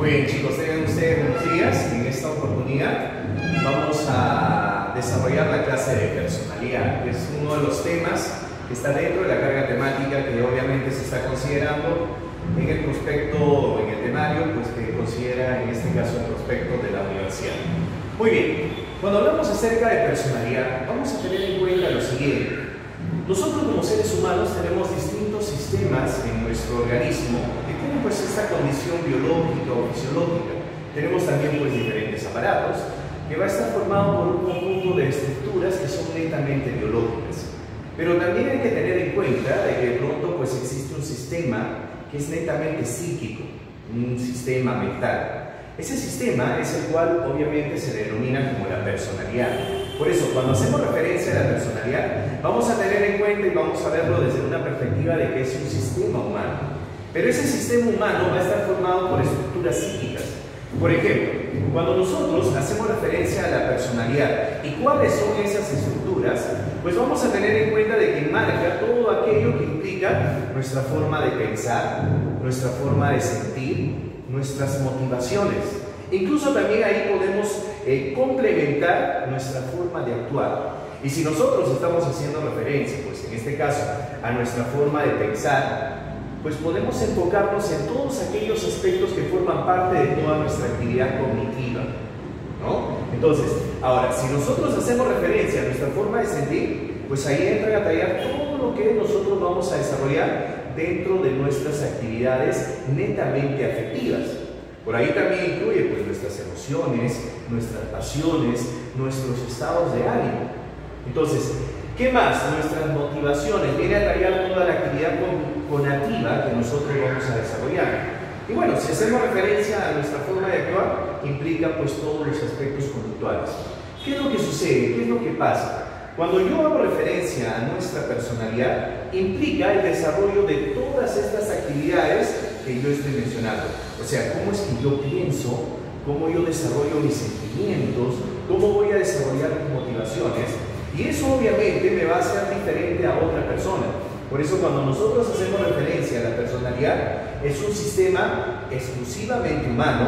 Muy bien, chicos, tengan ustedes buenos días. En esta oportunidad vamos a desarrollar la clase de personalidad, que es uno de los temas que está dentro de la carga temática que obviamente se está considerando en el prospecto, en el temario, pues que considera en este caso el prospecto de la universidad. Muy bien, cuando hablamos acerca de personalidad, vamos a tener en cuenta lo siguiente. Nosotros como seres humanos tenemos distintos sistemas en nuestro organismo que tienen pues esta condición biológica o fisiológica. Tenemos también pues diferentes aparatos que va a estar formado por un conjunto de estructuras que son netamente biológicas. Pero también hay que tener en cuenta de que de pronto pues existe un sistema que es netamente psíquico, un sistema mental. Ese sistema es el cual obviamente se denomina como la personalidad. Por eso, cuando hacemos referencia a la personalidad, vamos a tener en cuenta y vamos a verlo desde una perspectiva de que es un sistema humano. Pero ese sistema humano va a estar formado por estructuras psíquicas. Por ejemplo, cuando nosotros hacemos referencia a la personalidad y cuáles son esas estructuras, pues vamos a tener en cuenta de que marca todo aquello que implica nuestra forma de pensar, nuestra forma de sentir, nuestras motivaciones. Incluso también ahí podemos complementar nuestra forma de actuar. Y si nosotros estamos haciendo referencia, pues en este caso, a nuestra forma de pensar, pues podemos enfocarnos en todos aquellos aspectos que forman parte de toda nuestra actividad cognitiva, ¿no? Entonces, ahora, si nosotros hacemos referencia a nuestra forma de sentir, pues ahí entra a tallar todo lo que nosotros vamos a desarrollar dentro de nuestras actividades netamente afectivas. Por ahí también incluye pues nuestras emociones, nuestras pasiones, nuestros estados de ánimo. Entonces, ¿qué más? Nuestras motivaciones. Viene a tallar toda la actividad conativa que nosotros vamos a desarrollar. Y bueno, si hacemos referencia a nuestra forma de actuar, implica pues todos los aspectos conductuales. ¿Qué es lo que sucede? ¿Qué es lo que pasa? Cuando yo hago referencia a nuestra personalidad, implica el desarrollo de todas estas actividades que yo estoy mencionando. O sea, cómo es que yo pienso, cómo yo desarrollo mis sentimientos, cómo voy a desarrollar mis motivaciones. Y eso obviamente me va a hacer diferente a otra persona. Por eso cuando nosotros hacemos referencia a la personalidad, es un sistema exclusivamente humano,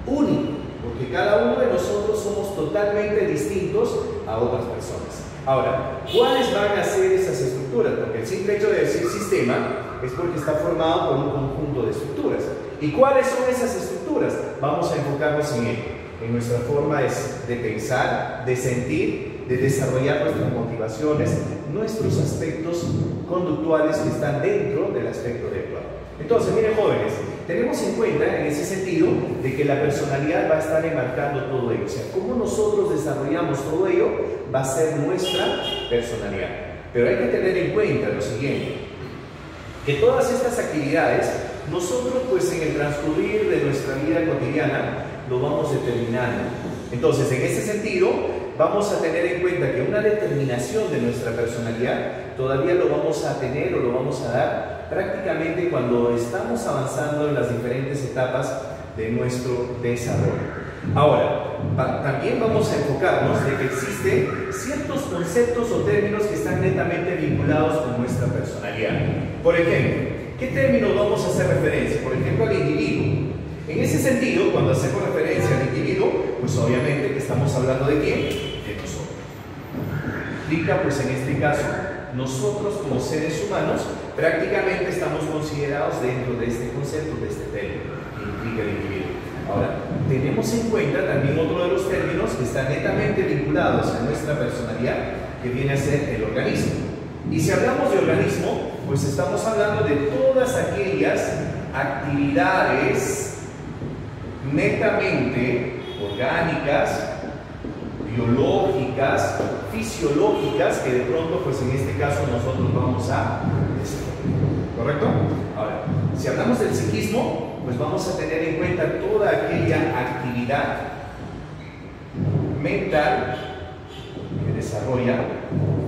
único, porque cada uno de nosotros somos totalmente distintos a otras personas. Ahora, ¿cuáles van a ser esas estructuras? Porque el simple hecho de decir sistema es porque está formado por un conjunto de estructuras. ¿Y cuáles son esas estructuras? Vamos a enfocarnos en ello, en nuestra forma de pensar, de sentir, de desarrollar nuestras motivaciones, nuestros aspectos conductuales que están dentro del aspecto de actuar. Entonces, miren jóvenes, tenemos en cuenta en ese sentido de que la personalidad va a estar enmarcando todo ello. O sea, cómo nosotros desarrollamos todo ello va a ser nuestra personalidad. Pero hay que tener en cuenta lo siguiente, que todas estas actividades, nosotros pues en el transcurrir de nuestra vida cotidiana lo vamos determinando. Entonces, en ese sentido, vamos a tener en cuenta que una determinación de nuestra personalidad todavía lo vamos a tener o lo vamos a dar prácticamente cuando estamos avanzando en las diferentes etapas de nuestro desarrollo. Ahora, también vamos a enfocarnos de que existen ciertos conceptos o términos que están netamente vinculados con nuestra personalidad. Por ejemplo, ¿qué términos vamos a hacer referencia? Por ejemplo, al individuo. En ese sentido, cuando hacemos referencia al individuo, pues obviamente que estamos hablando de quién, de nosotros. Implica, pues en este caso, nosotros como seres humanos prácticamente estamos considerados dentro de este concepto, de este término que implica el individuo. Ahora, tenemos en cuenta también otro de los términos que están netamente vinculados a nuestra personalidad, que viene a ser el organismo. Y si hablamos de organismo, pues estamos hablando de todas aquellas actividades netamente orgánicas, biológicas, fisiológicas, que de pronto, pues en este caso nosotros vamos a desarrollar. ¿Correcto? Ahora, si hablamos del psiquismo, pues vamos a tener en cuenta toda aquella actividad mental que desarrolla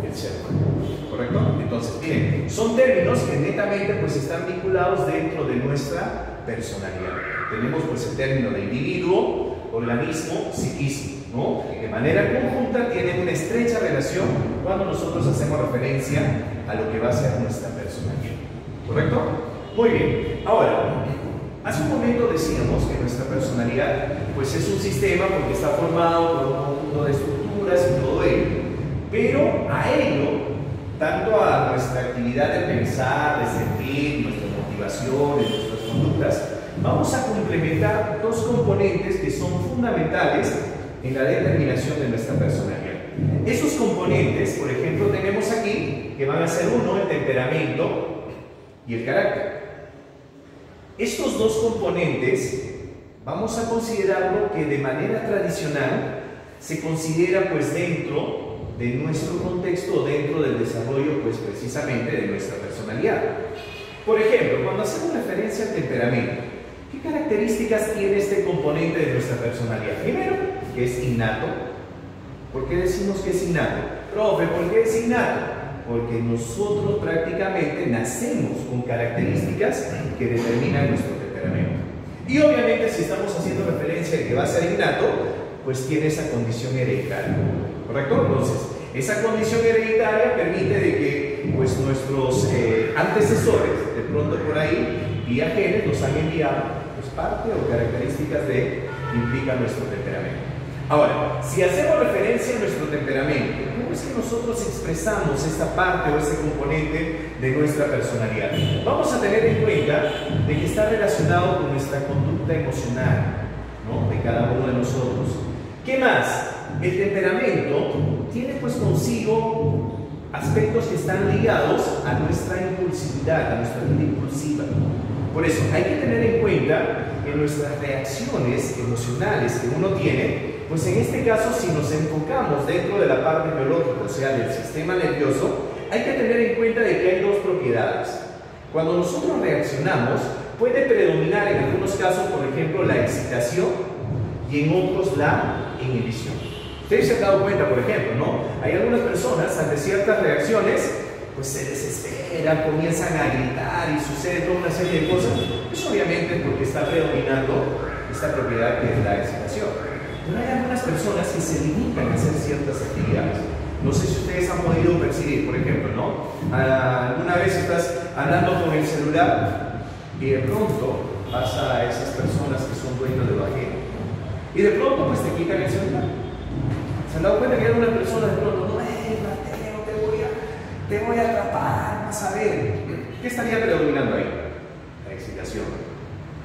el ser humano. ¿Correcto? Entonces, miren, son términos que netamente pues están vinculados dentro de nuestra personalidad. Tenemos pues el término de individuo, organismo, psiquismo, ¿no? De manera conjunta tienen una estrecha relación cuando nosotros hacemos referencia a lo que va a ser nuestra personalidad. ¿Correcto? Muy bien. Ahora, Hace un momento decíamos que nuestra personalidad pues es un sistema porque está formado por un conjunto de estructuras y todo ello. Pero a ello, tanto a nuestra actividad de pensar, de sentir, nuestras motivaciones, nuestras conductas, vamos a complementar dos componentes que son fundamentales en la determinación de nuestra personalidad. Esos componentes, por ejemplo, tenemos aquí que van a ser uno, el temperamento y el carácter. Estos dos componentes vamos a considerarlo que de manera tradicional se considera pues dentro de nuestro contexto, dentro del desarrollo pues precisamente de nuestra personalidad. Por ejemplo, cuando hacemos referencia al temperamento, ¿qué características tiene este componente de nuestra personalidad? Primero, que es innato. ¿Por qué decimos que es innato? Profe, ¿por qué es innato? Porque nosotros prácticamente nacemos con características que determinan nuestro temperamento. Y obviamente si estamos haciendo referencia a que va a ser innato, pues tiene esa condición hereditaria, ¿correcto? Entonces, esa condición hereditaria permite de que pues, nuestros antecesores, de pronto por ahí, vía genes, nos han enviado pues, parte o características que implican nuestro temperamento. Ahora, si hacemos referencia a nuestro temperamento, ¿cómo es que nosotros expresamos esta parte o este componente de nuestra personalidad? Vamos a tener en cuenta de que está relacionado con nuestra conducta emocional, ¿no? De cada uno de nosotros. ¿Qué más? El temperamento tiene pues consigo aspectos que están ligados a nuestra impulsividad, a nuestra vida impulsiva. Por eso, hay que tener en cuenta que nuestras reacciones emocionales que uno tiene, pues en este caso, si nos enfocamos dentro de la parte biológica, o sea, del sistema nervioso, hay que tener en cuenta de que hay dos propiedades. Cuando nosotros reaccionamos, puede predominar en algunos casos, por ejemplo, la excitación y en otros la inhibición. Ustedes se han dado cuenta, por ejemplo, ¿no? Hay algunas personas ante ciertas reacciones, pues se desesperan, comienzan a gritar y sucede toda una serie de cosas. Eso obviamente porque está predominando esta propiedad que es la excitación. Pero hay algunas personas que se limitan a hacer ciertas actividades. No sé si ustedes han podido percibir, por ejemplo, ¿no? Alguna vez estás andando con el celular y de pronto vas a esas personas que son dueños de lo ajeno y de pronto pues te quitan el celular. ¿Se han dado cuenta que hay algunas personas de pronto, no, Mateo, te voy a atrapar, vas a ver? ¿Qué estaría predominando ahí? La excitación.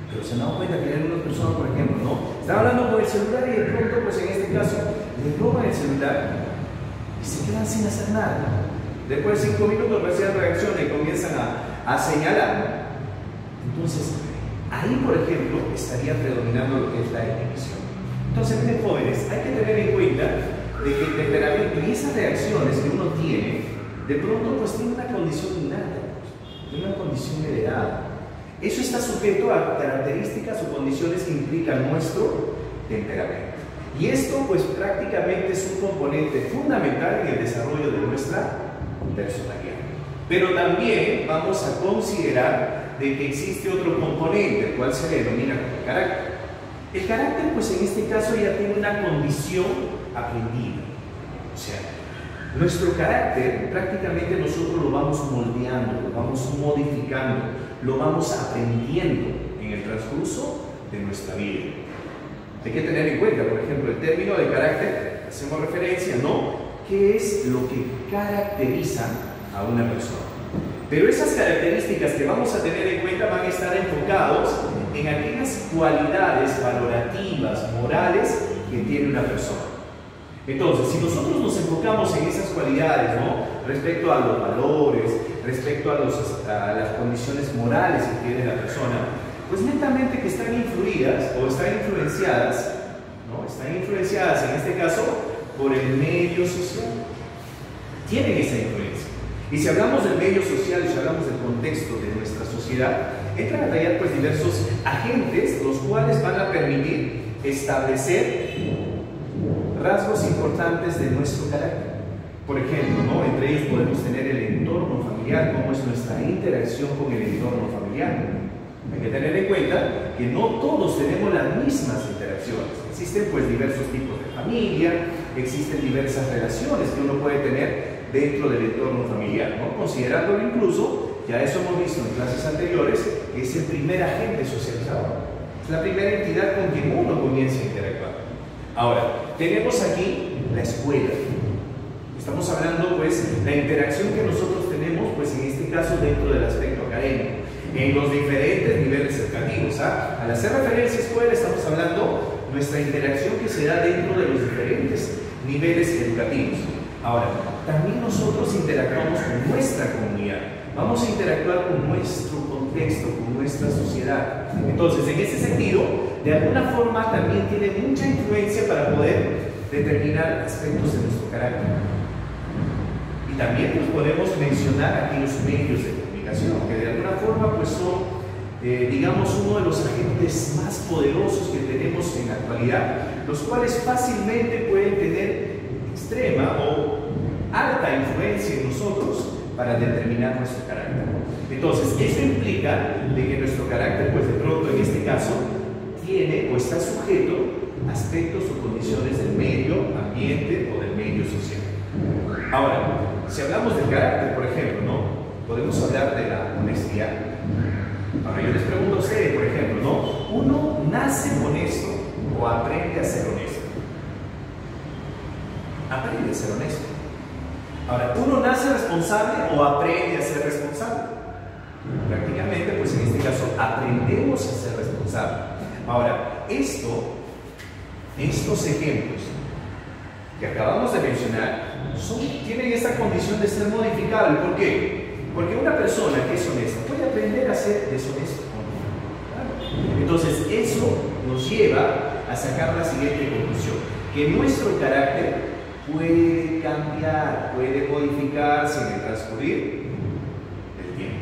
Pero se han dado cuenta que hay algunas personas, por ejemplo, ¿no? Están hablando con el celular y de pronto, pues en este caso, les roban el celular y se quedan sin hacer nada. Después de 5 minutos recién reaccionan y comienzan a señalar. Entonces, ahí, por ejemplo, estaría predominando lo que es la inhibición. Entonces, miren, jóvenes, hay que tener en cuenta de que el temperamento y esas reacciones que uno tiene, de pronto, pues tiene una condición innata, tiene una condición heredada. Eso está sujeto a características o condiciones que implican nuestro temperamento. Y esto, pues, prácticamente es un componente fundamental en el desarrollo de nuestra personalidad. Pero también vamos a considerar de que existe otro componente, el cual se le denomina como carácter. El carácter, pues, en este caso ya tiene una condición aprendida. O sea, nuestro carácter prácticamente nosotros lo vamos moldeando, lo vamos modificando, lo vamos aprendiendo en el transcurso de nuestra vida. Hay que tener en cuenta, por ejemplo, el término de carácter, hacemos referencia, ¿no? ¿Qué es lo que caracteriza a una persona? Pero esas características que vamos a tener en cuenta van a estar enfocados en aquellas cualidades valorativas, morales que tiene una persona. Entonces, si nosotros nos enfocamos en esas cualidades, ¿no? Respecto a los valores, respecto a las condiciones morales que tiene la persona, pues netamente que están influidas o están influenciadas, ¿no? Están influenciadas en este caso por el medio social. Tienen esa influencia. Y si hablamos del medio social y si hablamos del contexto de nuestra sociedad, entran a tallar pues diversos agentes los cuales van a permitir establecer rasgos importantes de nuestro carácter. Por ejemplo, ¿no? Entre ellos podemos tener el entorno familiar, cómo es nuestra interacción con el entorno familiar. Hay que tener en cuenta que no todos tenemos las mismas interacciones. Existen pues diversos tipos de familia, existen diversas relaciones que uno puede tener dentro del entorno familiar, ¿no? Considerándolo incluso ya eso hemos visto en clases anteriores, que es el primer agente socializador. Es la primera entidad con quien uno comienza a interactuar. Ahora, tenemos aquí la escuela. Estamos hablando, pues, la interacción que nosotros tenemos, pues, en este caso, dentro del aspecto académico, en los diferentes niveles educativos. Al hacer referencia a escuela, estamos hablando de nuestra interacción que se da dentro de los diferentes niveles educativos. Ahora, también nosotros interactuamos con nuestra comunidad. Vamos a interactuar con nuestro contexto, con nuestra sociedad. Entonces, en ese sentido, de alguna forma también tiene mucha influencia para poder determinar aspectos de nuestro carácter. Y también pues, podemos mencionar aquellos medios de comunicación, que de alguna forma pues, son, digamos, uno de los agentes más poderosos que tenemos en la actualidad, los cuales fácilmente pueden tener extrema o alta influencia en nosotros para determinar nuestro carácter. Entonces, eso implica de que nuestro carácter, pues de pronto en este caso, tiene o está sujeto a aspectos o condiciones del medio ambiente o del medio social. Ahora, si hablamos del carácter, por ejemplo, ¿no? Podemos hablar de la honestidad. Ahora, yo les pregunto a ustedes, por ejemplo, ¿no? ¿Uno nace honesto o aprende a ser honesto? Aprende a ser honesto. Ahora, ¿uno nace responsable o aprende a ser responsable? Prácticamente, pues en este caso, aprendemos a ser responsables. Ahora, estos ejemplos que acabamos de mencionar tienen esta condición de ser modificables. ¿Por qué? Porque una persona que es honesta puede aprender a ser deshonesto. ¿Claro? Entonces, eso nos lleva a sacar la siguiente conclusión: que nuestro carácter puede cambiar, puede modificarse en el transcurrir del tiempo.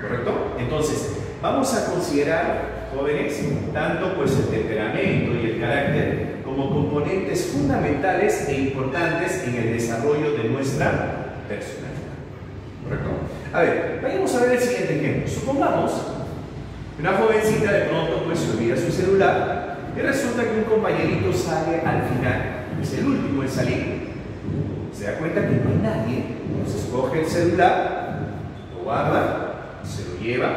¿Correcto? Entonces, vamos a considerar, jóvenes, tanto pues el temperamento y el carácter como componentes fundamentales e importantes en el desarrollo de nuestra personalidad. ¿Correcto? A ver, vayamos a ver el siguiente ejemplo. Supongamos que una jovencita de pronto pues se olvida su celular y resulta que un compañerito sale al final, es el último en salir. Se da cuenta que no hay nadie, entonces coge el celular, lo guarda, se lo lleva.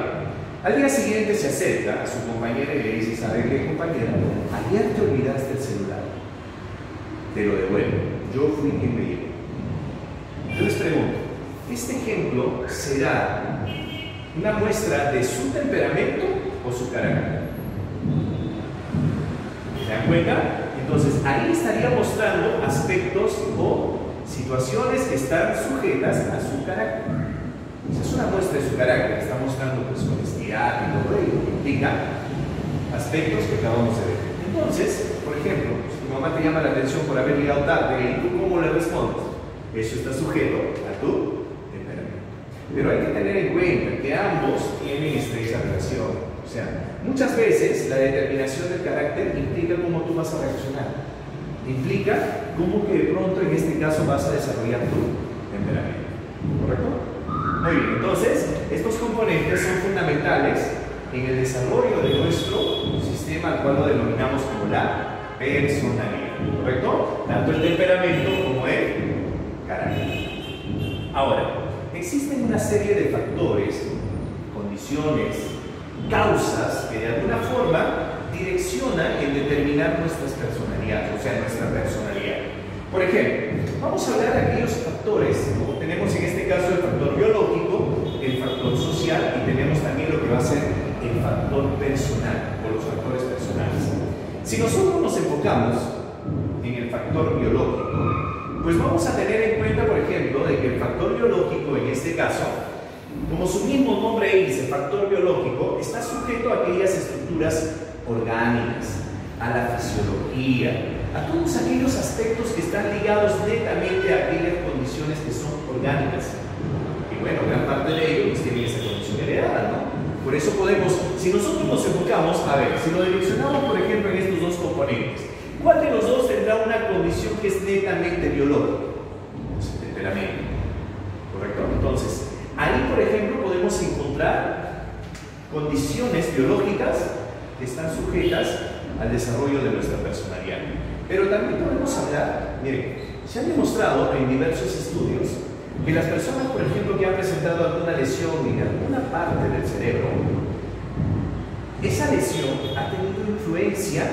Al día siguiente se acerca a su compañera y le dice: ¿sabe qué, compañera? Ayer te olvidaste el celular. Te lo devuelvo. Yo fui quien me llevó. Yo les pregunto, ¿este ejemplo será una muestra de su temperamento o su carácter? ¿Se dan cuenta? Entonces, ahí estaría mostrando aspectos o situaciones que están sujetas a su carácter. Esa es una muestra de su carácter, está mostrando pues honestidad y todo ello, que implica aspectos que acabamos de ver. Entonces, por ejemplo, si tu mamá te llama la atención por haber llegado tarde, ¿y tú cómo le respondes? Eso está sujeto a tu temperamento. Pero hay que tener en cuenta que ambos tienen estrecha relación. O sea, muchas veces la determinación del carácter implica cómo tú vas a reaccionar. Implica cómo que de pronto en este caso vas a desarrollar tu temperamento. ¿Correcto? Muy bien, entonces, estos componentes son fundamentales en el desarrollo de nuestro sistema, al cual lo denominamos como la personalidad. ¿Correcto? Tanto el temperamento como el carácter. Ahora, existen una serie de factores, condiciones, causas que de alguna forma direccionan en determinar nuestras personalidades, o sea, nuestra personalidad. Por ejemplo, vamos a hablar de aquellos factores, como tenemos en este caso el factor biológico, el factor social y tenemos también lo que va a ser el factor personal o los factores personales. Si nosotros nos enfocamos en el factor biológico, pues vamos a tener en cuenta, por ejemplo, de que el factor biológico en este caso, como su mismo nombre dice, factor biológico, está sujeto a aquellas estructuras orgánicas, a la fisiología, a todos aquellos aspectos que están ligados netamente a aquellas condiciones que son orgánicas. Y bueno, gran parte de ellos pues, tienen esa condición heredada, ¿no? Por eso podemos, si nosotros nos enfocamos, a ver, si lo direccionamos, por ejemplo, en estos dos componentes, ¿cuál de los dos tendrá una condición que es netamente biológica? Pues el temperamento. ¿Correcto? Entonces, ahí, por ejemplo, podemos encontrar condiciones biológicas que están sujetas al desarrollo de nuestra personalidad. Pero también podemos hablar, miren, se ha demostrado en diversos estudios Que las personas, por ejemplo, que han presentado alguna lesión en alguna parte del cerebro, esa lesión ha tenido influencia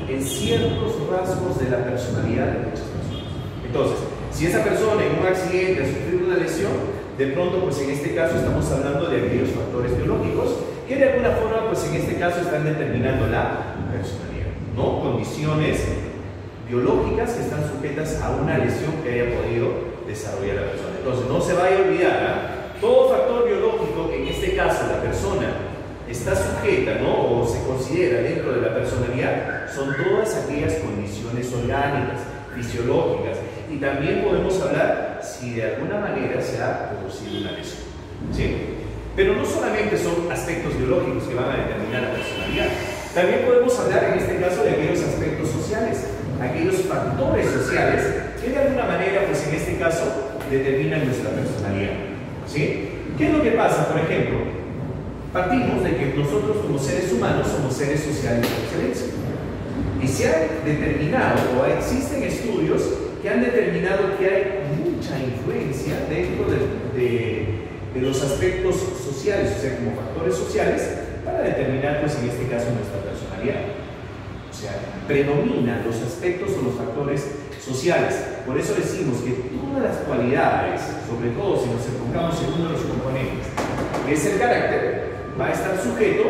en ciertos rasgos de la personalidad de muchas personas. Entonces, si esa persona en un accidente ha sufrido una lesión, de pronto, pues en este caso estamos hablando de aquellos factores biológicos que de alguna forma, pues en este caso están determinando la personalidad, ¿no? Condiciones biológicas que están sujetas a una lesión que haya podido desarrollar la persona. Entonces, no se vaya a olvidar, todo factor biológico que en este caso la persona está sujeta, ¿no? O se considera dentro de la personalidad, son todas aquellas condiciones orgánicas, fisiológicas, y también podemos hablar si de alguna manera se ha producido una lesión, ¿sí? Pero no solamente son aspectos biológicos que van a determinar la personalidad, también podemos hablar en este caso de aquellos aspectos sociales, aquellos factores sociales que de alguna manera, pues en este caso, determinan nuestra personalidad, ¿sí? ¿Qué es lo que pasa? Por ejemplo, partimos de que nosotros como seres humanos somos seres sociales por excelencia. Y se ha determinado, o existen estudios que han determinado que hay mucha influencia dentro de los aspectos sociales, o sea, como factores sociales, para determinar, pues en este caso, nuestra personalidad. O sea, predominan los aspectos o los factores sociales. Por eso decimos que todas las cualidades, sobre todo si nos enfocamos en uno de los componentes, que es el carácter, va a estar sujeto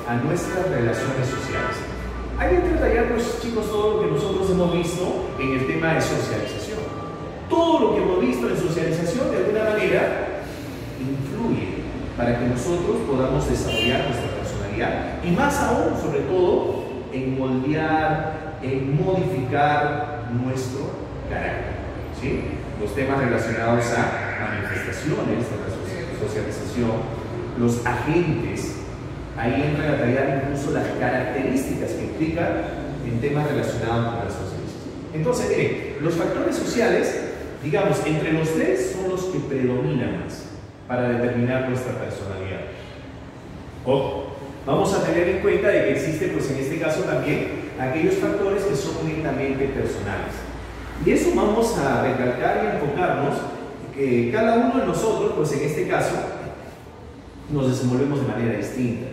a nuestras relaciones sociales. Hay que detallar, pues chicos, todo lo que nosotros hemos visto en el tema de socialización. Todo lo que hemos visto en socialización, de alguna manera, influye para que nosotros podamos desarrollar nuestra personalidad. Y más aún, sobre todo, en moldear, en modificar nuestro carácter, ¿sí? Los temas relacionados a manifestaciones de la socialización, los agentes, ahí entran a tallar incluso las características que implican en temas relacionados con la socialización. Entonces, miren, los factores sociales, digamos, entre los tres son los que predominan más para determinar nuestra personalidad. Ojo, vamos a tener en cuenta de que existen, pues en este caso también, aquellos factores que son netamente personales. Y eso vamos a recalcar y enfocarnos que cada uno de nosotros, pues en este caso, nos desenvolvemos de manera distinta.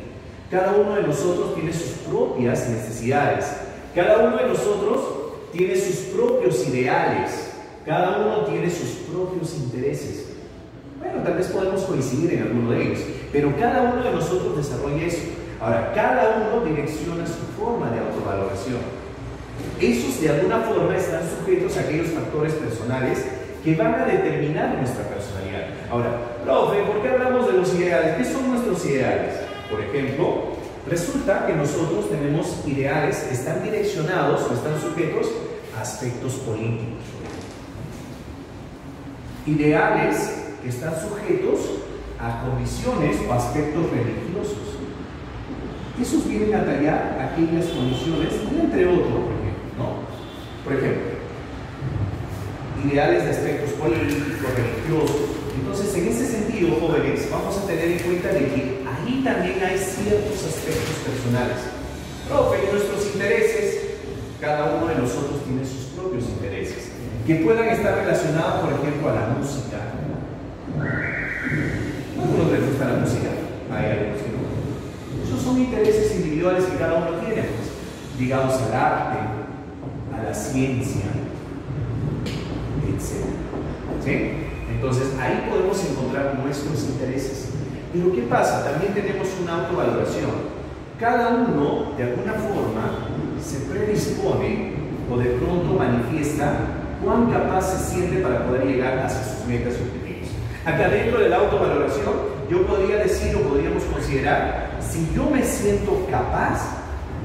Cada uno de nosotros tiene sus propias necesidades. Cada uno de nosotros tiene sus propios ideales. Cada uno tiene sus propios intereses. Bueno, tal vez podemos coincidir en alguno de ellos, pero cada uno de nosotros desarrolla eso. Ahora, cada uno direcciona su forma de autovaloración. Esos de alguna forma están sujetos a aquellos factores personales que van a determinar nuestra personalidad. Ahora, profe, ¿por qué hablamos de los ideales? ¿Qué son nuestros ideales? Por ejemplo, resulta que nosotros tenemos ideales que están direccionados o están sujetos a aspectos políticos. Ideales que están sujetos a condiciones o aspectos religiosos. Esos vienen a tallar aquellas condiciones, entre otros, por ejemplo, ¿no? Por ejemplo, ideales de aspectos políticos, religiosos. Entonces, en ese sentido, jóvenes, vamos a tener en cuenta de que ahí también hay ciertos aspectos personales. Profe, nuestros intereses, cada uno de nosotros tiene sus propios intereses, que puedan estar relacionados, por ejemplo, a la música. A algunos les gusta la música, hay algunos que no. Esos son intereses individuales que cada uno tiene, pues, digamos al arte, a la ciencia, etc. ¿Sí? Entonces ahí podemos encontrar nuestros intereses. Pero ¿qué pasa? También tenemos una autovaloración. Cada uno, de alguna forma, se predispone o de pronto manifiesta cuán capaz se siente para poder llegar hacia sus metas y objetivos. Acá dentro de la autovaloración, yo podría decir o podríamos considerar si yo me siento capaz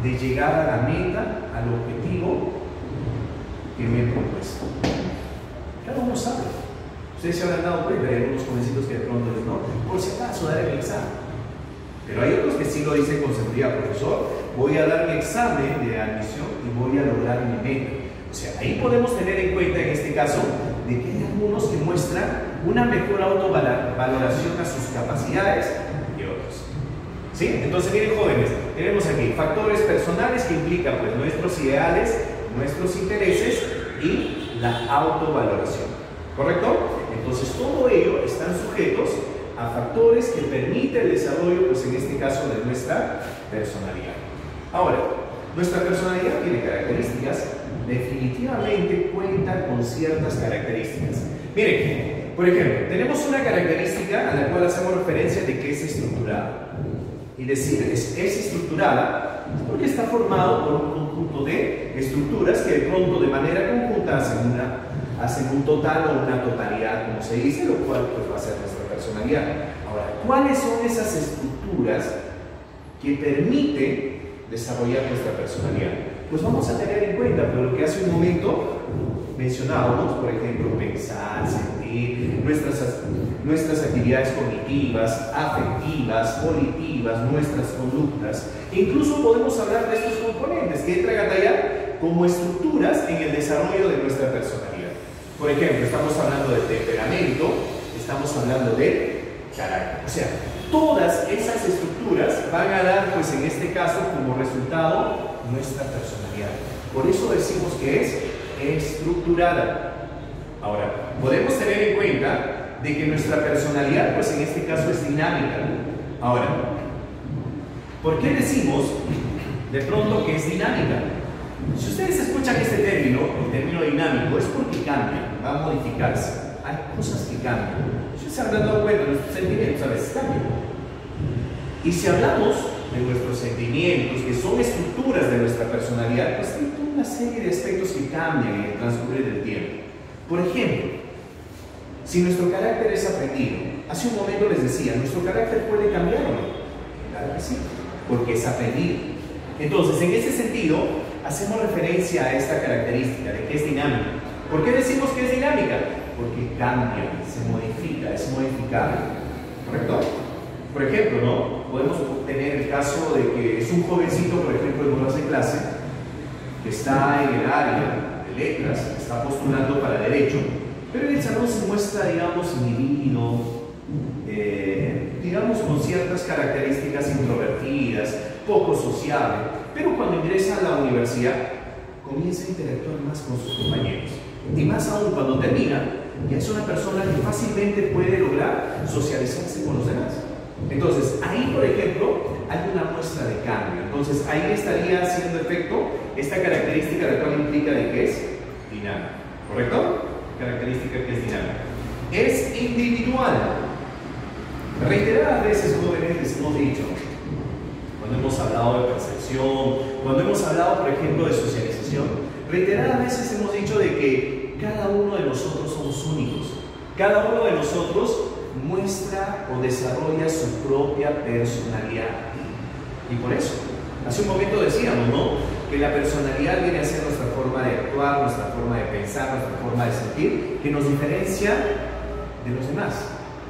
de llegar a la meta, al objetivo que me he propuesto. Cada uno sabe. Ustedes se habrán dado cuenta, hay algunos jovencitos que de pronto dicen, no, por si acaso dar el examen. Pero hay otros que sí lo dicen con seguridad, profesor, voy a dar mi examen de admisión y voy a lograr mi meta. O sea, ahí podemos tener en cuenta en este caso de que hay algunos que muestran una mejor autovaloración a sus capacidades y otros. ¿Sí? Entonces, miren jóvenes, tenemos aquí factores personales que implican pues nuestros ideales, nuestros intereses y la autovaloración. ¿Correcto? Entonces, todo ello están sujetos a factores que permiten el desarrollo, pues en este caso, de nuestra personalidad. Ahora, nuestra personalidad tiene características, definitivamente cuenta con ciertas características. Miren, por ejemplo, tenemos una característica a la cual hacemos referencia de que es estructurada. Y decir es estructurada porque está formado por un conjunto de estructuras que de pronto de manera conjunta hacen un total o una totalidad, como se dice, lo cual pues, va a ser nuestra personalidad. Ahora, ¿cuáles son esas estructuras que permiten desarrollar nuestra personalidad? Pues vamos a tener en cuenta por lo que hace un momento mencionábamos, por ejemplo, pensar, sentir, nuestras actividades cognitivas, afectivas, volitivas, nuestras conductas. Incluso podemos hablar de estos componentes que entran a tallar como estructuras en el desarrollo de nuestra personalidad. Por ejemplo, estamos hablando del temperamento, estamos hablando del carácter. O sea, todas esas estructuras van a dar, pues en este caso, como resultado, nuestra personalidad. Por eso decimos que es estructurada. Ahora, podemos tener en cuenta de que nuestra personalidad, pues en este caso, es dinámica. Ahora, ¿por qué decimos de pronto que es dinámica? Si ustedes escuchan este término, el término dinámico, es porque cambia, va a modificarse. Hay cosas que cambian. Ustedes se habrán dado cuenta, nuestros sentimientos a veces cambian. Y si hablamos de nuestros sentimientos, que son estructuras de nuestra personalidad, pues hay toda una serie de aspectos que cambian en el transcurrir del tiempo. Por ejemplo, si nuestro carácter es aprendido, hace un momento les decía, ¿nuestro carácter puede cambiar o no? Claro que sí, porque es aprendido. Entonces, en ese sentido, hacemos referencia a esta característica de que es dinámica. ¿Por qué decimos que es dinámica? Porque cambia, se modifica, es modificable. ¿Correcto? Por ejemplo, ¿no? Podemos tener el caso de que es un jovencito, por ejemplo, en horas de clase, que está en el área de letras, está postulando para derecho, pero en el salón se muestra, digamos, inhibido, digamos, con ciertas características introvertidas, poco sociable, pero cuando ingresa a la universidad, comienza a interactuar más con sus compañeros. Y más aún cuando termina, ya es una persona que fácilmente puede lograr socializarse con los demás. Entonces, ahí, por ejemplo, hay una muestra de cambio. Entonces, ahí estaría haciendo efecto esta característica de cual implica de que es dinámica. ¿Correcto? Característica que es dinámica. Es individual. Reiteradas veces, jóvenes, les hemos dicho, cuando hemos hablado de percepción, cuando hemos hablado, por ejemplo, de socialización, reiteradas veces hemos dicho de que cada uno de nosotros somos únicos. Cada uno de nosotros muestra o desarrolla su propia personalidad. Y por eso, hace un momento decíamos, ¿no? Que la personalidad viene a ser nuestra forma de actuar, nuestra forma de pensar, nuestra forma de sentir, que nos diferencia de los demás.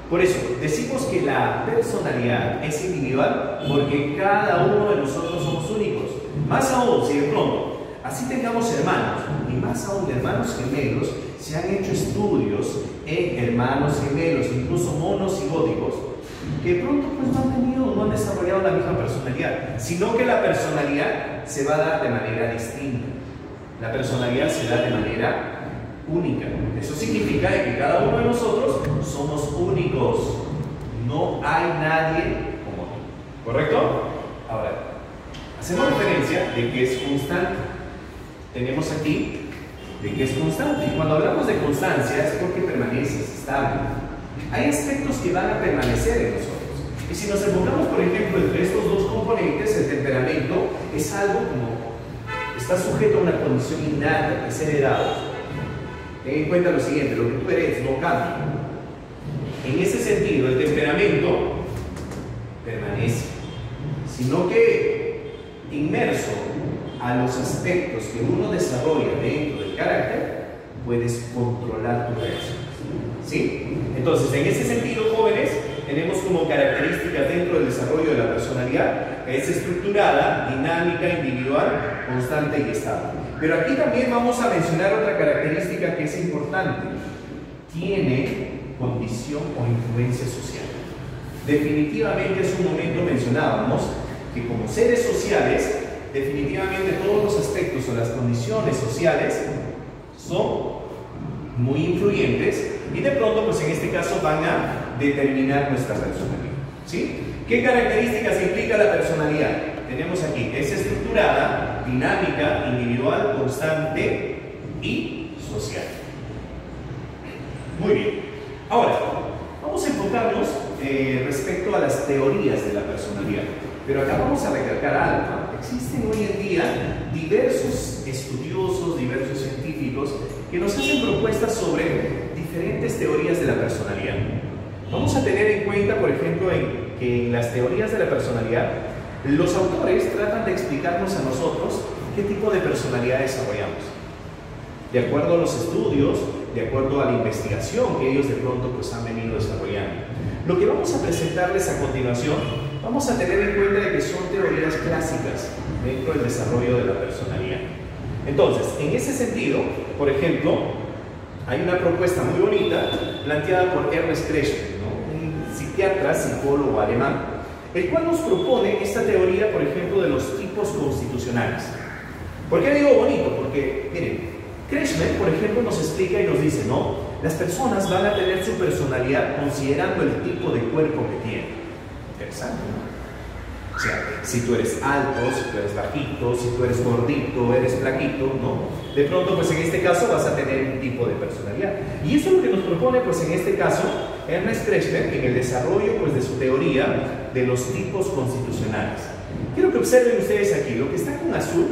Por eso, decimos que la personalidad es individual porque cada uno de nosotros somos únicos. Más aún, si de pronto, así tengamos hermanos, y más aún hermanos gemelos, se han hecho estudios en hermanos gemelos, incluso monocigóticos, que de pronto pues, no han desarrollado la misma personalidad, sino que la personalidad se va a dar de manera distinta. La personalidad se da de manera única. Eso significa que cada uno de nosotros somos únicos. No hay nadie como tú. ¿Correcto? Ahora, hacemos referencia de que es constante. Tenemos aquí de que es constante. Y cuando hablamos de constancia es porque permanece, es estable. Hay aspectos que van a permanecer en nosotros. Y si nos enfocamos, por ejemplo, entre estos dos componentes, el temperamento es algo como está sujeto a una condición innata, que es heredado. Ten en cuenta lo siguiente, lo que tú eres no cambia. En ese sentido, el temperamento permanece, sino que inmerso a los aspectos que uno desarrolla dentro del carácter, puedes controlar tu reacción. ¿Sí? Entonces, en ese sentido, jóvenes, tenemos como características dentro del desarrollo de la personalidad que es estructurada, dinámica, individual, constante y estable. Pero aquí también vamos a mencionar otra característica que es importante. Tiene condición o influencia social. Definitivamente hace un momento mencionábamos que como seres sociales, definitivamente todos los aspectos o las condiciones sociales son muy influyentes y de pronto, pues en este caso, van a determinar nuestra personalidad. ¿Sí? ¿Qué características implica la personalidad? Tenemos aquí, es estructurada, dinámica, individual, constante y social. Muy bien. Ahora, vamos a enfocarnos respecto a las teorías de la personalidad. Pero acá vamos a recalcar algo, ¿no? Existen hoy en día diversos estudiosos, diversos científicos que nos hacen propuestas sobre diferentes teorías de la personalidad. Vamos a tener en cuenta, por ejemplo, que en las teorías de la personalidad, los autores tratan de explicarnos a nosotros qué tipo de personalidad desarrollamos. De acuerdo a los estudios, de acuerdo a la investigación que ellos de pronto pues han venido desarrollando. Lo que vamos a presentarles a continuación, vamos a tener en cuenta de que son teorías clásicas dentro del desarrollo de la personalidad. Entonces, en ese sentido, por ejemplo, hay una propuesta muy bonita planteada por Ernest Kreshmer, ¿no? Un psiquiatra, psicólogo alemán, el cual nos propone esta teoría, por ejemplo, de los tipos constitucionales. ¿Por qué digo bonito? Porque, miren, Kreshmer, por ejemplo, nos explica y nos dice, no, las personas van a tener su personalidad considerando el tipo de cuerpo que tienen. Interesante, ¿no? O sea, si tú eres alto, si tú eres bajito, si tú eres gordito, eres flaquito, ¿no? De pronto, pues en este caso vas a tener un tipo de personalidad. Y eso es lo que nos propone, pues en este caso, Ernest Kreshmer, en el desarrollo, pues de su teoría de los tipos constitucionales. Quiero que observen ustedes aquí, lo que está con azul,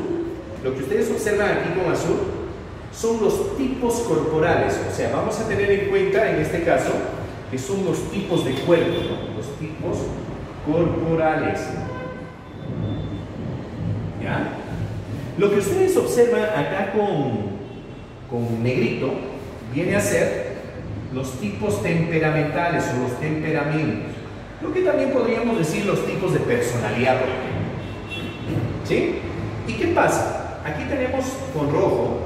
lo que ustedes observan aquí con azul, son los tipos corporales. O sea, vamos a tener en cuenta, en este caso, que son los tipos de cuerpo, ¿no? Los tipos corporales. ¿Ya? Lo que ustedes observan acá con negrito viene a ser los tipos temperamentales o los temperamentos. Lo que también podríamos decir los tipos de personalidad, por ejemplo. ¿Sí? ¿Y qué pasa? Aquí tenemos con rojo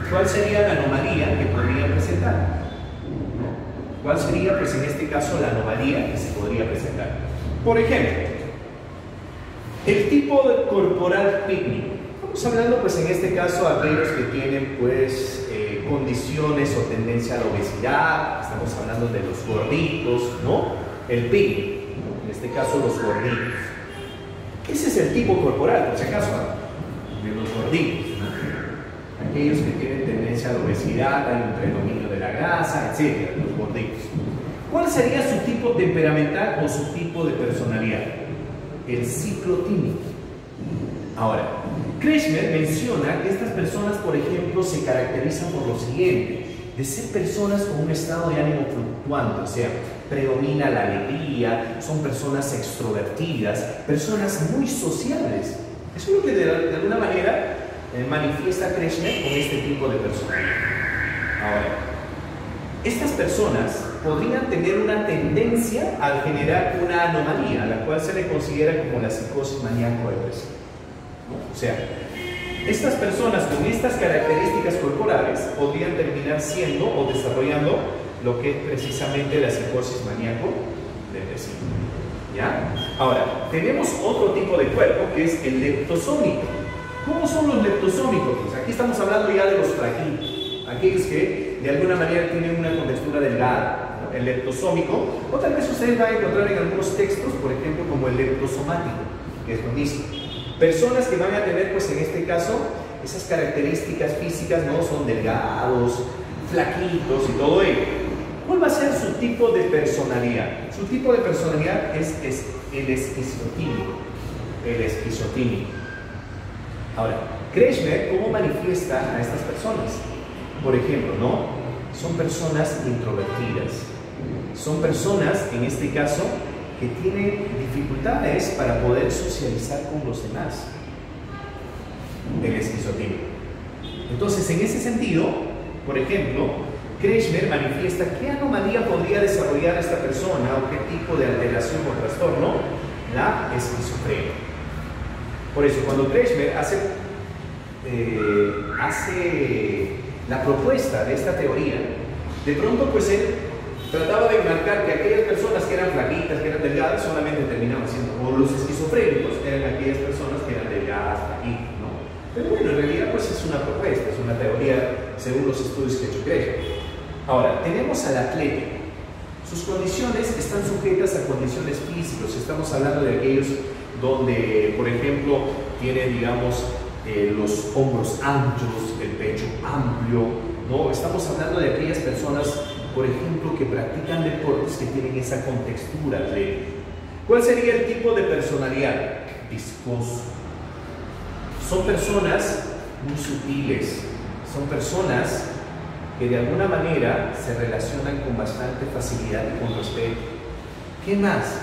cuál sería la anomalía que podría presentar. ¿Cuál sería, pues en este caso, la anomalía que se podría presentar? Por ejemplo, el tipo corporal pícnico. Estamos hablando, pues en este caso, a aquellos que tienen, pues, condiciones o tendencia a la obesidad. Estamos hablando de los gorditos, ¿no? El pícnico, ¿no? En este caso, los gorditos. Ese es el tipo corporal, por si acaso, ¿no? De los gorditos, ¿no? Aquellos que tienen tendencia a la obesidad, hay un predominio de la grasa, etc. Los gorditos. ¿Cuál sería su tipo temperamental o su tipo de personalidad? El ciclotímico. Ahora, Kreshmer menciona que estas personas, por ejemplo, se caracterizan por lo siguiente: de ser personas con un estado de ánimo fluctuante, o sea, predomina la alegría, son personas extrovertidas, personas muy sociables. Eso es lo que de alguna manera manifiesta Kreshmer con este tipo de personalidad. Ahora, estas personas podrían tener una tendencia a generar una anomalía, a la cual se le considera como la psicosis maníaco-depresiva. O sea, estas personas con estas características corporales podrían terminar siendo o desarrollando lo que es precisamente la psicosis maníaco-depresiva. ¿Ya? Ahora, tenemos otro tipo de cuerpo que es el leptosómico. ¿Cómo son los leptosómicos? Pues aquí estamos hablando ya de los flaquitos, aquellos que de alguna manera tienen una contextura delgada, ¿no? El leptosómico, o tal vez ustedes van a encontrar en algunos textos, por ejemplo, como el leptosomático, que es lo mismo. Personas que van a tener, pues en este caso, esas características físicas, ¿no? Son delgados, flaquitos y todo ello. ¿Cuál va a ser su tipo de personalidad? Su tipo de personalidad es el esquizotímico. El esquizotímico. Ahora, Kreshmer, ¿cómo manifiesta a estas personas? Por ejemplo, ¿no? Son personas introvertidas. Son personas, en este caso, que tienen dificultades para poder socializar con los demás. El esquizotímico. Entonces, en ese sentido, por ejemplo, Kreshmer manifiesta qué anomalía podría desarrollar esta persona o qué tipo de alteración o trastorno: la esquizofrenia. Por eso, cuando Kreshmer hace la propuesta de esta teoría, de pronto pues él trataba de marcar que aquellas personas que eran flaquitas, que eran delgadas, solamente terminaban siendo, o los esquizofrénicos eran aquellas personas que eran delgadas, flaquitas, ¿no? Pero bueno, en realidad pues es una propuesta, es una teoría según los estudios que ha hecho Kreshmer. Ahora, tenemos al atlético. Sus condiciones están sujetas a condiciones físicas. Estamos hablando de aquellos donde, por ejemplo, tiene, digamos, los hombros anchos, el pecho amplio, ¿no? Estamos hablando de aquellas personas, por ejemplo, que practican deportes que tienen esa contextura atlética. ¿Cuál sería el tipo de personalidad? Viscoso. Son personas muy sutiles, son personas que de alguna manera se relacionan con bastante facilidad y con respeto. ¿Qué más?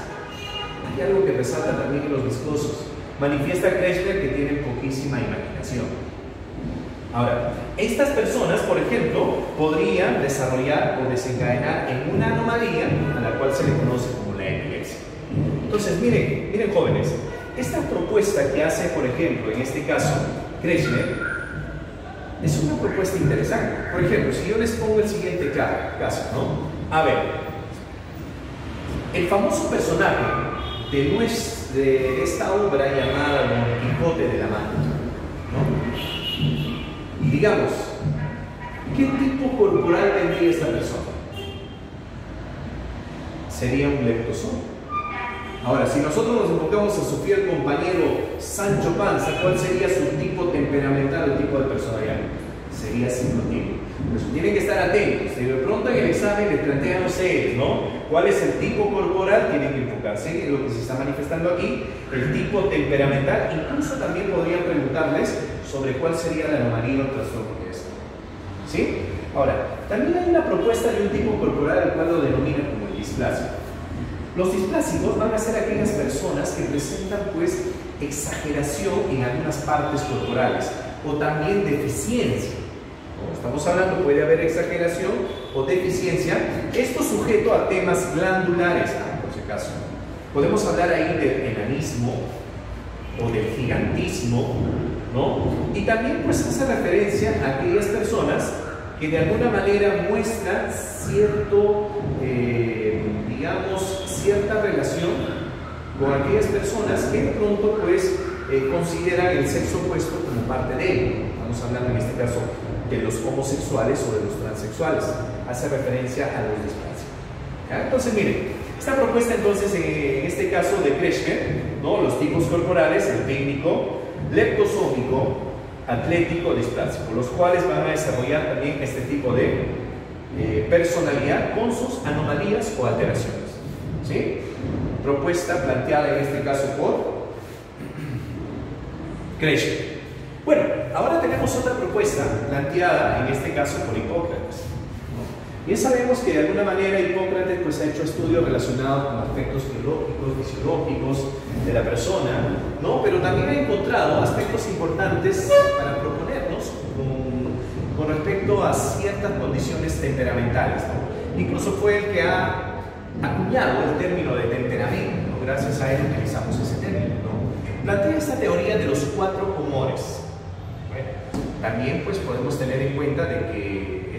Hay algo que resalta también en los viscosos. Manifiesta Kreshmer que tienen poquísima imaginación. Ahora, estas personas, por ejemplo, podrían desarrollar o desencadenar en una anomalía a la cual se le conoce como la epilepsia. Entonces, miren jóvenes, esta propuesta que hace, por ejemplo, en este caso, Kreshmer, es una propuesta interesante. Por ejemplo, si yo les pongo el siguiente caso, ¿no? A ver, el famoso personaje de esta obra llamada Don Quijote de la Mancha, ¿no? Y digamos, ¿qué tipo corporal tendría esta persona? Sería un leptosómico. Ahora, si nosotros nos enfocamos a su fiel compañero Sancho Panza, ¿cuál sería su tipo temperamental o tipo de personalidad? Sería ciclotímico. Por eso tienen que estar atentos. Si de pronto en el examen les plantean ustedes, ¿no? ¿Cuál es el tipo corporal? Tienen que enfocarse en lo que se está manifestando aquí, el tipo temperamental. Incluso también podrían preguntarles sobre cuál sería la anomalía o trastorno que es. ¿Sí? Ahora, también hay una propuesta de un tipo corporal al cual lo denominan como el displásico. Los displásicos van a ser aquellas personas que presentan pues exageración en algunas partes corporales o también deficiencia. ¿No? Estamos hablando, puede haber exageración o deficiencia. Esto sujeto a temas glandulares, por si acaso. Podemos hablar ahí del enanismo o del gigantismo, ¿no? Y también pues hace referencia a aquellas personas que de alguna manera muestran cierto, digamos, cierta relación con aquellas personas que de pronto pues consideran el sexo opuesto como parte de él. Estamos hablando en este caso de los homosexuales o de los transexuales. Hace referencia a los displásicos. Entonces miren, esta propuesta entonces en este caso de Kreshmer, ¿no? Los tipos corporales, el técnico, leptosómico, atlético, displásico, los cuales van a desarrollar también este tipo de personalidad con sus anomalías o alteraciones. ¿Sí? Propuesta planteada en este caso por Kreshmer. Bueno, ahora tenemos otra propuesta planteada en este caso por Hipócrates. Bien sabemos que de alguna manera Hipócrates pues, ha hecho estudios relacionados con aspectos biológicos, fisiológicos de la persona, ¿no? Pero también ha encontrado aspectos importantes para proponernos con respecto a ciertas condiciones temperamentales, ¿no? Incluso fue el que ha acuñado el término de temperamento, ¿no? Gracias a él utilizamos ese término, ¿no? Plantea esta teoría de los 4 humores. Bueno, también pues, podemos tener en cuenta de que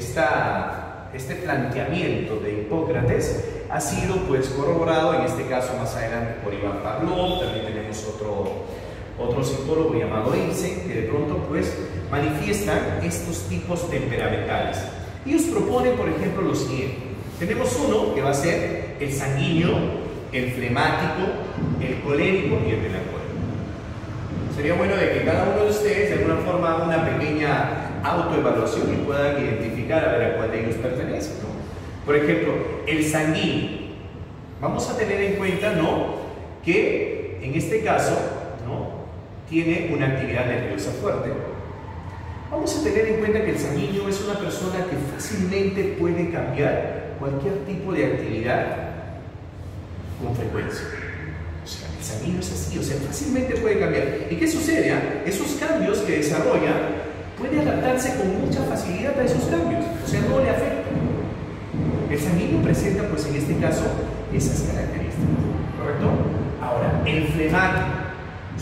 este planteamiento de Hipócrates ha sido pues corroborado en este caso más adelante por Iván Pavlov. También tenemos otro psicólogo llamado Ibsen que de pronto pues manifiestan estos tipos temperamentales. Ellos proponen por ejemplo lo siguiente. Tenemos uno que va a ser el sanguíneo, el flemático, el colérico y el melancólico. Sería bueno de que cada uno de ustedes de alguna forma haga una pequeña autoevaluación y puedan identificar a ver a cuál de ellos pertenece, ¿no? Por ejemplo, el sanguíneo. Vamos a tener en cuenta, ¿no?, que en este caso, ¿no?, tiene una actividad nerviosa fuerte. Vamos a tener en cuenta que el sanguíneo es una persona que fácilmente puede cambiar cualquier tipo de actividad con frecuencia. O sea, el sanguíneo es así, o sea, fácilmente puede cambiar. ¿Y qué sucede? Esos cambios que desarrolla puede adaptarse con mucha facilidad a esos cambios, o sea, no le afecta. El sanguíneo presenta, pues en este caso, esas características, ¿correcto? Ahora, el flemático,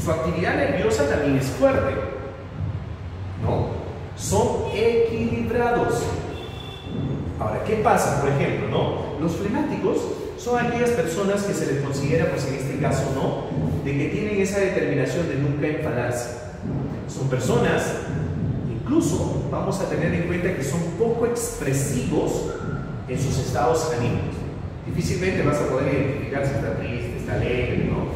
su actividad nerviosa también es fuerte, ¿no? Son equilibrados. Ahora, ¿qué pasa? Por ejemplo, ¿no? Los flemáticos son aquellas personas que se les considera, pues en este caso, ¿no?, de que tienen esa determinación de nunca enfadarse. Son personas Incluso vamos a tener en cuenta que son poco expresivos en sus estados anímicos. Difícilmente vas a poder identificar si está triste, está alegre, ¿no?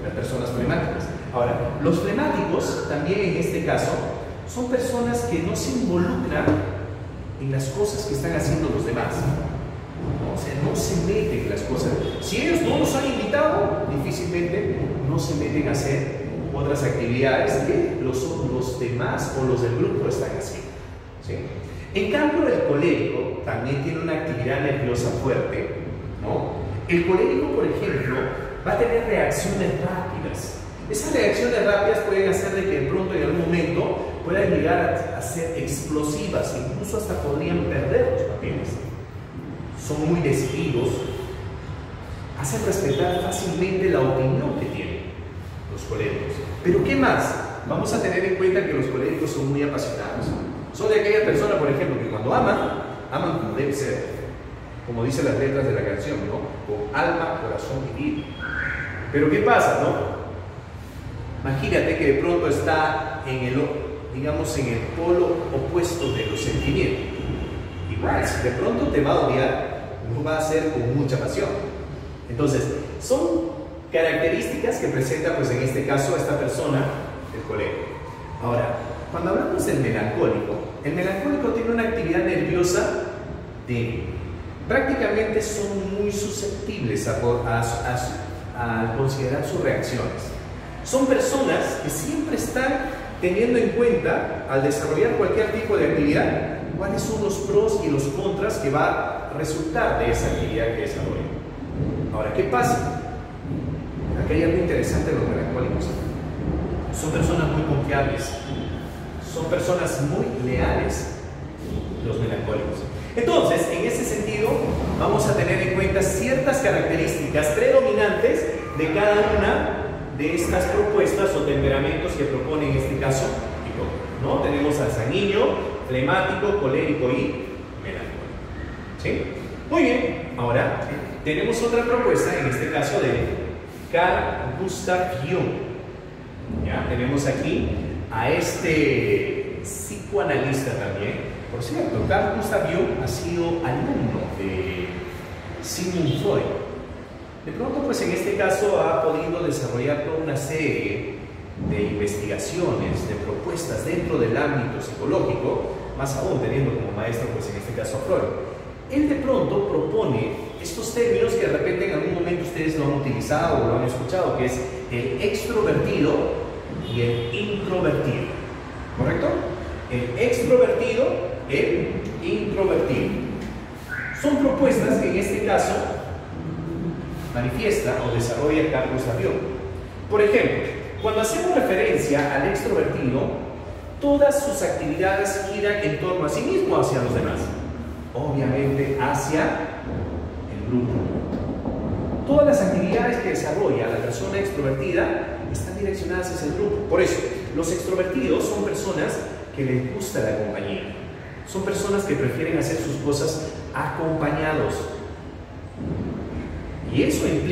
Las personas flemáticas. Ahora, los flemáticos, también en este caso, son personas que no se involucran en las cosas que están haciendo los demás. ¿No? O sea, no se meten en las cosas. Si ellos no los han invitado, difícilmente no se meten a hacer otras actividades que los demás o los del grupo están haciendo. ¿Sí? En cambio, el colérico también tiene una actividad nerviosa fuerte, ¿no? El colérico, por ejemplo, va a tener reacciones rápidas. Esas reacciones rápidas pueden hacer de que de pronto en algún momento puedan llegar a ser explosivas, incluso hasta podrían perder los papeles. Son muy decididos, hacen respetar fácilmente la opinión que tienen los coléricos. Pero ¿qué más? Vamos a tener en cuenta que los coléricos son muy apasionados. Son de aquella persona, por ejemplo, que cuando aman como debe ser, como dicen las letras de la canción, ¿no? Con alma, corazón y vida. Pero ¿qué pasa, no? Imagínate que de pronto está en el polo opuesto de los sentimientos. Igual, si de pronto te va a odiar, no va a ser con mucha pasión. Entonces, son características que presenta, pues en este caso, a esta persona, el colérico. Ahora, cuando hablamos del melancólico, el melancólico tiene una actividad nerviosa débil. Prácticamente son muy susceptibles a considerar sus reacciones. Son personas que siempre están teniendo en cuenta, al desarrollar cualquier tipo de actividad, cuáles son los pros y los contras que va a resultar de esa actividad que desarrollan. Ahora, ¿qué pasa? Aquí hay algo interesante de los melancólicos. Son personas muy confiables, son personas muy leales, los melancólicos. Entonces, en ese sentido, vamos a tener en cuenta ciertas características predominantes de cada una de estas propuestas o temperamentos que propone en este caso Hipócrates, ¿no? Tenemos al sanguíneo, flemático, colérico y melancólico. ¿Sí? Muy bien, ahora tenemos otra propuesta, en este caso de Carl Gustav Jung. ¿Ya? Tenemos aquí a este psicoanalista también. Por cierto, Carl Gustav Jung ha sido alumno de Sigmund Freud. De pronto, pues en este caso ha podido desarrollar toda una serie de investigaciones, de propuestas dentro del ámbito psicológico, más aún teniendo como maestro, pues en este caso a Freud. Él de pronto propone estos términos que de repente en algún momento ustedes lo han utilizado o lo han escuchado, que es el extrovertido y el introvertido. ¿Correcto? El extrovertido, el introvertido. Son propuestas que en este caso manifiesta o desarrolla Carl Gustav Jung. Por ejemplo, cuando hacemos referencia al extrovertido, todas sus actividades giran en torno a sí mismo, hacia los demás. Obviamente hacia el grupo. Todas las actividades que desarrolla la persona extrovertida están direccionadas hacia el grupo. Por eso, los extrovertidos son personas que les gusta la compañía. Son personas que prefieren hacer sus cosas acompañados. Y eso implica